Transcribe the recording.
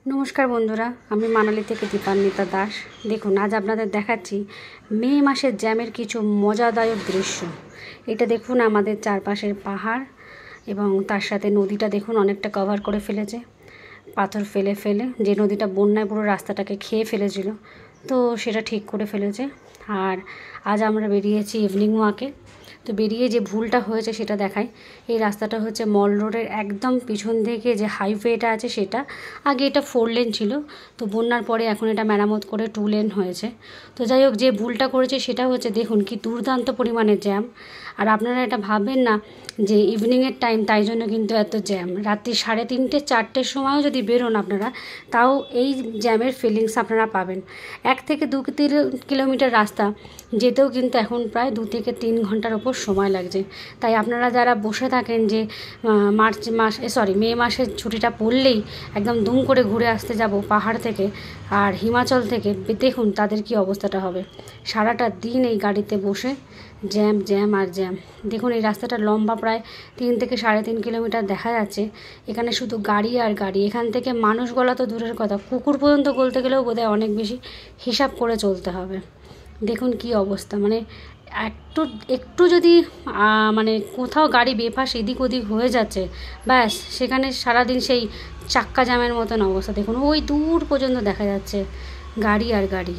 নমস্কার বন্ধুরা, আমি মানালি থেকে দীপান্বিতা দাস। দেখুন, আজ আপনাদের দেখাচ্ছি মে মাসের জ্যামের কিছু মজাদায়ক দৃশ্য। এটা দেখুন, আমাদের চারপাশের পাহাড় এবং তার সাথে নদীটা দেখুন অনেকটা কভার করে ফেলেছে পাথর ফেলে ফেলে। যে নদীটা বন্যায় পুরো রাস্তাটাকে খেয়ে ফেলেছিল, তো সেটা ঠিক করে ফেলেছে। আর আজ আমরা বেরিয়েছি ইভিনিং ওয়াকে। তো বেরিয়ে যে ভুলটা হয়েছে সেটা দেখাই। এই রাস্তাটা হচ্ছে মল রোডের একদম পিছন থেকে যে হাইওয়েটা আছে সেটা। আগে এটা 4 লেন ছিল, তো বন্যার পরে এখন এটা মেরামত করে 2 লেন হয়েছে। তো যাই হোক, যে ভুলটা করেছে সেটা হচ্ছে দেখুন কি দুর্দান্ত পরিমাণে জ্যাম। আর আপনারা এটা ভাববেন না যে ইভিনিংয়ের টাইম তাই জন্য কিন্তু এত জ্যাম। রাত্রি 3:30 4টের সময়ও যদি বেরোন আপনারা, তাও এই জ্যামের ফিলিংস আপনারা পাবেন। 1 থেকে 2 কিলোমিটার রাস্তা যেতেও কিন্তু এখন প্রায় 2 থেকে 3 ঘন্টার ওপর সময় লাগছে। তাই আপনারা যারা বসে থাকেন যে মে মাসের ছুটিটা পড়লেই একদম দুম করে ঘুরে আসতে যাব পাহাড় থেকে আর হিমাচল থেকে, দেখুন তাদের কি অবস্থাটা হবে। সারাটা দিন এই গাড়িতে বসে জ্যাম জ্যাম আর জ্যাম। দেখুন, এই রাস্তাটা লম্বা প্রায় 3 থেকে 3.5 কিলোমিটার দেখা যাচ্ছে। এখানে শুধু গাড়ি আর গাড়ি। এখান থেকে মানুষ গলা তো দূরের কথা, কুকুর পর্যন্ত গলতে গেলেও বোধহয় অনেক বেশি হিসাব করে চলতে হবে। দেখুন কি অবস্থা, মানে একটু যদি মানে কোথাও গাড়ি বেফাস এদিক ওদিক হয়ে যাচ্ছে, ব্যাস সেখানে সারাদিন সেই চাক্কা জ্যামের মতন অবস্থা। দেখুন, ওই দূর পর্যন্ত দেখা যাচ্ছে গাড়ি আর গাড়ি।